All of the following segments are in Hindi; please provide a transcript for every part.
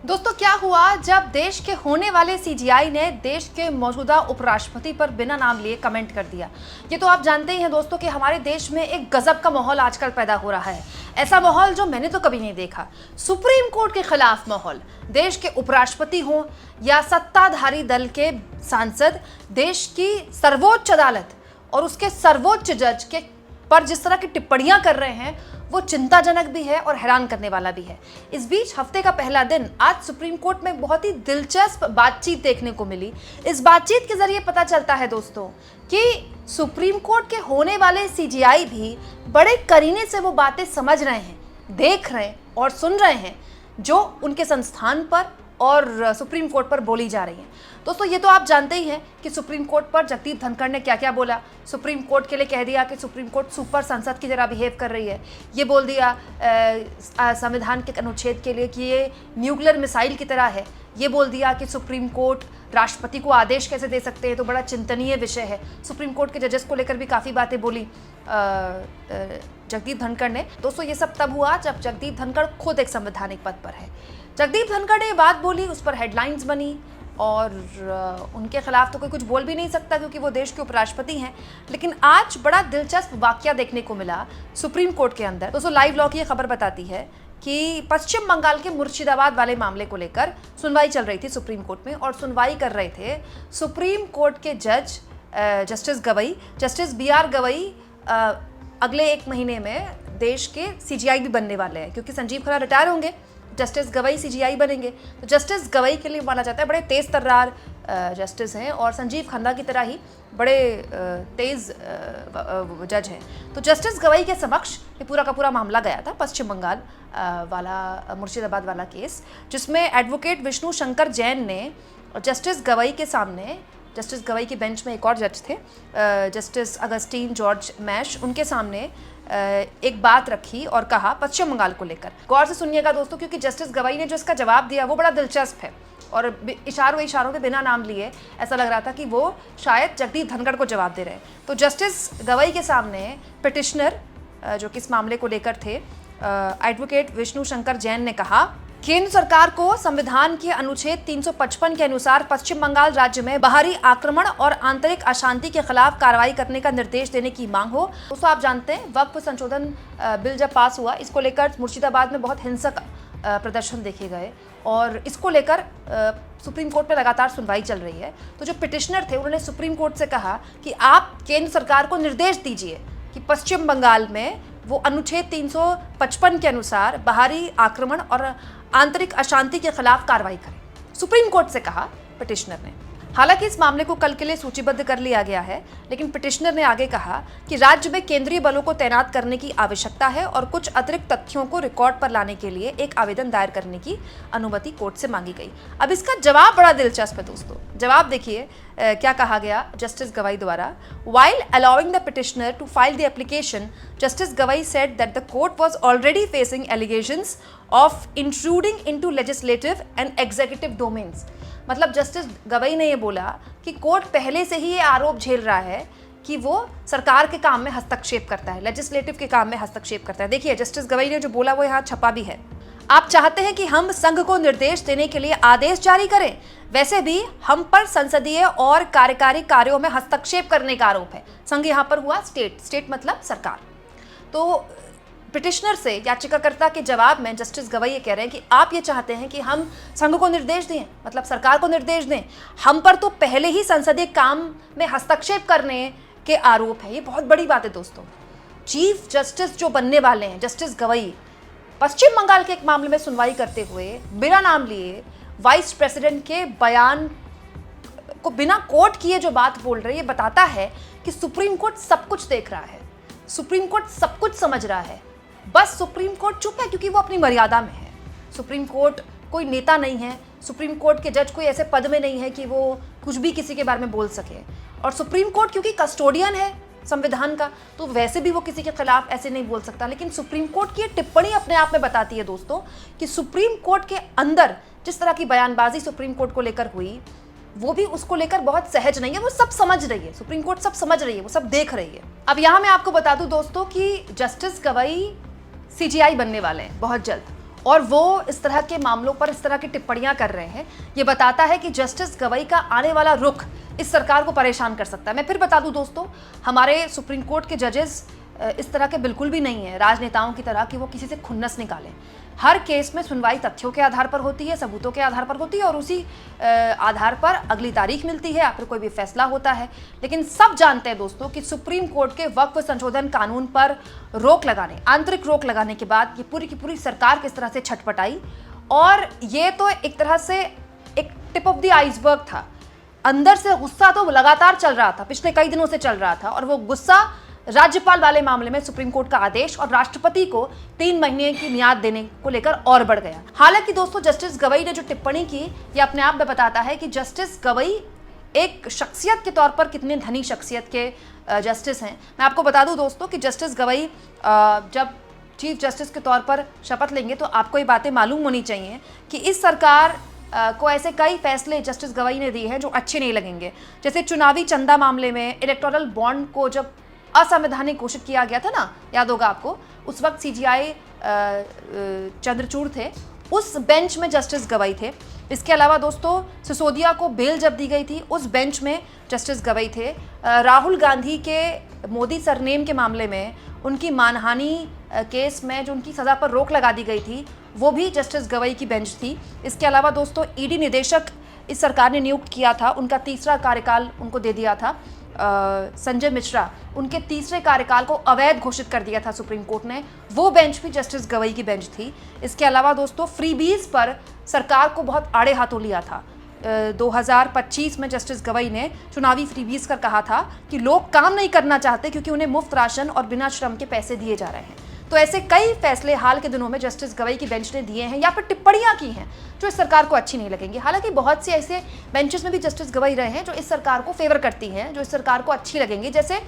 दोस्तों, क्या हुआ जब देश के होने वाले सीजीआई ने देश के मौजूदा उपराष्ट्रपति पर बिना नाम लिए कमेंट कर दिया। ये तो आप जानते ही हैं दोस्तों कि हमारे देश में एक गजब का माहौल आजकल पैदा हो रहा है। ऐसा माहौल जो मैंने तो कभी नहीं देखा। सुप्रीम कोर्ट के खिलाफ माहौल, देश के उपराष्ट्रपति हों या सत्ताधारी दल के सांसद, देश की सर्वोच्च अदालत और उसके सर्वोच्च जज के पर जिस तरह की टिप्पणियां कर रहे हैं वो चिंताजनक भी है और हैरान करने वाला भी है। इस बीच हफ्ते का पहला दिन आज सुप्रीम कोर्ट में बहुत ही दिलचस्प बातचीत देखने को मिली। इस बातचीत के जरिए पता चलता है दोस्तों कि सुप्रीम कोर्ट के होने वाले सीजीआई भी बड़े करीने से वो बातें समझ रहे हैं, देख रहे हैं और सुन रहे हैं जो उनके संस्थान पर और सुप्रीम कोर्ट पर बोली जा रही हैं। दोस्तों, ये तो आप जानते ही हैं कि सुप्रीम कोर्ट पर जगदीप धनखड़ ने क्या क्या बोला। सुप्रीम कोर्ट के लिए कह दिया कि सुप्रीम कोर्ट सुपर संसद की तरह बिहेव कर रही है। ये बोल दिया संविधान के अनुच्छेद के लिए कि ये न्यूक्लियर मिसाइल की तरह है। ये बोल दिया कि सुप्रीम कोर्ट राष्ट्रपति को आदेश कैसे दे सकते हैं, तो बड़ा चिंतनीय विषय है। सुप्रीम कोर्ट के जजेस को लेकर भी काफ़ी बातें बोली जगदीप धनखड़ ने। दोस्तों, ये सब तब हुआ जब जगदीप धनखड़ खुद एक संवैधानिक पद पर है। जगदीप धनखड़ ने ये बात बोली, उस पर हेडलाइंस बनी और उनके खिलाफ तो कोई कुछ बोल भी नहीं सकता क्योंकि वो देश के उपराष्ट्रपति हैं। लेकिन आज बड़ा दिलचस्प वाकया देखने को मिला सुप्रीम कोर्ट के अंदर। दोस्तों, लाइव लॉ की ये खबर बताती है कि पश्चिम बंगाल के मुर्शिदाबाद वाले मामले को लेकर सुनवाई चल रही थी सुप्रीम कोर्ट में और सुनवाई कर रहे थे सुप्रीम कोर्ट के जज justice Gavai, justice BR Gavai अगले 1 महीने में देश के सीजीआई भी बनने वाले हैं क्योंकि संजीव खन्ना रिटायर होंगे, जस्टिस गवई सीजीआई बनेंगे। तो जस्टिस गवई के लिए माना जाता है बड़े तेज़ तर्रार जस्टिस हैं और संजीव खन्ना की तरह ही बड़े तेज़ जज हैं। तो जस्टिस गवई के समक्ष ये पूरा का पूरा मामला गया था, पश्चिम बंगाल वाला मुर्शिदाबाद वाला केस, जिसमें एडवोकेट विष्णु शंकर जैन ने जस्टिस गवई के सामने, जस्टिस गवई की बेंच में एक और जज थे जस्टिस अगस्टीन जॉर्ज मैश, उनके सामने एक बात रखी और कहा पश्चिम बंगाल को लेकर। गौर से सुनिएगा दोस्तों, क्योंकि जस्टिस गवई ने जो इसका जवाब दिया वो बड़ा दिलचस्प है और इशारों पे बिना नाम लिए ऐसा लग रहा था कि वो शायद जगदीप धनखड़ को जवाब दे रहे हैं। तो जस्टिस गवई के सामने पिटिशनर जो कि इस मामले को लेकर थे एडवोकेट विष्णु शंकर जैन ने कहा, केंद्र सरकार को संविधान के अनुच्छेद 355 के अनुसार पश्चिम बंगाल राज्य में बाहरी आक्रमण और आंतरिक अशांति के खिलाफ कार्रवाई करने का निर्देश देने की मांग हो। दोस्तों, आप जानते हैं वक्फ संशोधन बिल जब पास हुआ, इसको लेकर मुर्शिदाबाद में बहुत हिंसक प्रदर्शन देखे गए और इसको लेकर सुप्रीम कोर्ट में लगातार सुनवाई चल रही है। तो जो पिटिशनर थे उन्होंने सुप्रीम कोर्ट से कहा कि आप केंद्र सरकार को निर्देश दीजिए कि पश्चिम बंगाल में वो अनुच्छेद 355 के अनुसार बाहरी आक्रमण और आंतरिक अशांति के खिलाफ कार्रवाई करें। सुप्रीम कोर्ट से कहा पिटिशनर ने। हालांकि इस मामले को कल के लिए सूचीबद्ध कर लिया गया है, लेकिन पिटिशनर ने आगे कहा कि राज्य में केंद्रीय बलों को तैनात करने की आवश्यकता है और कुछ अतिरिक्त तथ्यों को रिकॉर्ड पर लाने के लिए एक आवेदन दायर करने की अनुमति कोर्ट से मांगी गई। अब इसका जवाब बड़ा दिलचस्प है दोस्तों। जवाब देखिए क्या कहा गया जस्टिस गवई द्वारा। While allowing the petitioner to file the application, Justice Gavai said that the court was already facing allegations of intruding into legislative and executive domains। मतलब जस्टिस गवई ने ये बोला कि कोर्ट पहले से ही ये आरोप झेल रहा है कि वो सरकार के काम में हस्तक्षेप करता है, लेजिस्लेटिव के काम में हस्तक्षेप करता है। देखिए जस्टिस गवई ने जो बोला वो यहाँ छपा भी है। आप चाहते हैं कि हम संघ को निर्देश देने के लिए आदेश जारी करें, वैसे भी हम पर संसदीय और कार्यकारी कार्यों में हस्तक्षेप करने का आरोप है। संघ यहाँ पर हुआ स्टेट मतलब सरकार। तो पिटिशनर से याचिकाकर्ता के जवाब में जस्टिस गवई ये कह रहे हैं कि आप ये चाहते हैं कि हम संघ को निर्देश दें, मतलब सरकार को निर्देश दें, हम पर तो पहले ही संसदीय काम में हस्तक्षेप करने के आरोप है। ये बहुत बड़ी बात है दोस्तों। चीफ जस्टिस जो बनने वाले हैं जस्टिस गवई, पश्चिम बंगाल के एक मामले में सुनवाई करते हुए बिना नाम लिए वाइस प्रेसिडेंट के बयान को बिना कोर्ट किए जो बात बोल रहे हैं, ये बताता है कि सुप्रीम कोर्ट सब कुछ देख रहा है, सुप्रीम कोर्ट सब कुछ समझ रहा है। बस सुप्रीम कोर्ट चुप है क्योंकि वो अपनी मर्यादा में है। सुप्रीम कोर्ट कोई नेता नहीं है, सुप्रीम कोर्ट के जज कोई ऐसे पद में नहीं है कि वो कुछ भी किसी के बारे में बोल सके। और सुप्रीम कोर्ट क्योंकि कस्टोडियन है संविधान का, तो वैसे भी वो किसी के खिलाफ ऐसे नहीं बोल सकता। लेकिन सुप्रीम कोर्ट की ये टिप्पणी अपने आप में बताती है दोस्तों कि सुप्रीम कोर्ट के अंदर जिस तरह की बयानबाजी सुप्रीम कोर्ट को लेकर हुई, वो भी उसको लेकर बहुत सहज नहीं है। वो सब समझ रही है, सुप्रीम कोर्ट सब समझ रही है, वो सब देख रही है। अब यहाँ मैं आपको बता दूं दोस्तों कि जस्टिस गवई सीजीआई बनने वाले हैं बहुत जल्द और वो इस तरह के मामलों पर इस तरह की टिप्पणियां कर रहे हैं, ये बताता है कि जस्टिस गवई का आने वाला रुख इस सरकार को परेशान कर सकता है। मैं फिर बता दूं दोस्तों, हमारे सुप्रीम कोर्ट के जजेस इस तरह के बिल्कुल भी नहीं है राजनेताओं की तरह कि वो किसी से खुन्नस निकालें। हर केस में सुनवाई तथ्यों के आधार पर होती है, सबूतों के आधार पर होती है और उसी आधार पर अगली तारीख मिलती है या फिर कोई भी फैसला होता है। लेकिन सब जानते हैं दोस्तों कि सुप्रीम कोर्ट के वक्फ संशोधन कानून पर रोक लगाने, आंतरिक रोक लगाने के बाद ये पूरी की पूरी सरकार किस तरह से छटपटाई, और ये तो एक तरह से एक टिप ऑफ द आइसबर्ग था। अंदर से गुस्सा तो लगातार चल रहा था, पिछले कई दिनों से चल रहा था, और वो गुस्सा राज्यपाल वाले मामले में सुप्रीम कोर्ट का आदेश और राष्ट्रपति को 3 महीने की मियाद देने को लेकर और बढ़ गया। हालांकि दोस्तों, जस्टिस गवई ने जो टिप्पणी की, ये अपने आप में बताता है कि जस्टिस गवई एक शख्सियत के तौर पर कितने धनी शख्सियत के जस्टिस हैं। मैं आपको बता दूं दोस्तों कि जस्टिस गवई जब चीफ जस्टिस के तौर पर शपथ लेंगे तो आपको ये बातें मालूम होनी चाहिए कि इस सरकार को ऐसे कई फैसले जस्टिस गवई ने दिए हैं जो अच्छे नहीं लगेंगे। जैसे चुनावी चंदा मामले में इलेक्टोरल बॉन्ड को जब असंवैधानिक घोषित किया गया था ना, याद होगा आपको, उस वक्त सीजीआई चंद्रचूड़ थे, उस बेंच में जस्टिस गवई थे। इसके अलावा दोस्तों, सिसोदिया को बेल जब दी गई थी, उस बेंच में जस्टिस गवई थे। राहुल गांधी के मोदी सरनेम के मामले में, उनकी मानहानि केस में जो उनकी सज़ा पर रोक लगा दी गई थी, वो भी जस्टिस गवई की बेंच थी। इसके अलावा दोस्तों, ईडी निदेशक इस सरकार ने नियुक्त किया था, उनका तीसरा कार्यकाल उनको दे दिया था। संजय मिश्रा, उनके तीसरे कार्यकाल को अवैध घोषित कर दिया था सुप्रीम कोर्ट ने, वो बेंच भी जस्टिस गवई की बेंच थी। इसके अलावा दोस्तों, फ्रीबीज पर सरकार को बहुत आड़े हाथों लिया था। 2025 में जस्टिस गवई ने चुनावी फ्रीबीज कर कहा था कि लोग काम नहीं करना चाहते क्योंकि उन्हें मुफ्त राशन और बिना श्रम के पैसे दिए जा रहे हैं। तो ऐसे कई फैसले हाल के दिनों में जस्टिस गवई की बेंच ने दिए हैं या फिर टिप्पणियां की हैं जो इस सरकार को अच्छी नहीं लगेंगी। हालांकि बहुत से ऐसे बेंचेस में भी जस्टिस गवई रहे हैं जो इस सरकार को फेवर करती हैं, जो इस सरकार को अच्छी लगेंगी। जैसे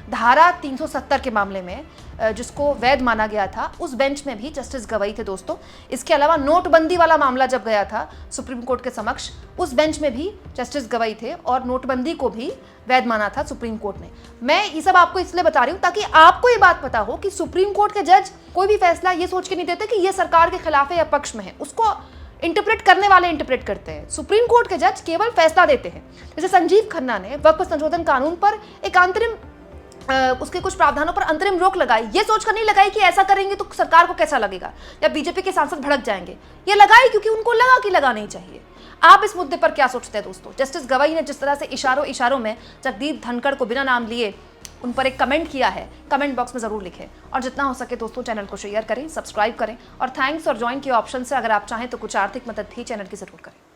धारा 370 के मामले में जिसको वैध माना गया था, उस बेंच में भी जस्टिस गवई थे दोस्तों। इसके अलावा नोटबंदी वाला मामला जब गया था सुप्रीम कोर्ट के समक्ष, उस बेंच में भी जस्टिस गवई थे और नोटबंदी को भी वैध माना था सुप्रीम कोर्ट ने। मैं ये सब आपको इसलिए बता रही हूँ ताकि आपको ये बात पता हो कि सुप्रीम कोर्ट के जज कोई भी फैसला ये सोच के नहीं देते कि ये सरकार के खिलाफ है या पक्ष में है, उसको इंटरप्रेट करने वाले इंटरप्रेट करते हैं। सुप्रीम कोर्ट के जज केवल फैसला देते हैं। जैसे संजीव खन्ना ने वक्फ संशोधन कानून पर एक अंतरिम उसके कुछ प्रावधानों पर अंतरिम रोक लगाई, ये सोचकर नहीं लगाई कि ऐसा करेंगे तो सरकार को कैसा लगेगा या बीजेपी के सांसद भड़क जाएंगे। ये लगाई क्योंकि उनको लगा कि लगाना ही चाहिए। आप इस मुद्दे पर क्या सोचते हैं दोस्तों? जस्टिस गवई ने जिस तरह से इशारों में जगदीप धनखड़ को बिना नाम लिए उन पर एक कमेंट किया है, कमेंट बॉक्स में जरूर लिखें और जितना हो सके दोस्तों चैनल को शेयर करें, सब्सक्राइब करें और थैंक्स और ज्वाइन के ऑप्शन से अगर आप चाहें तो कुछ आर्थिक मदद भी चैनल की जरूर करें।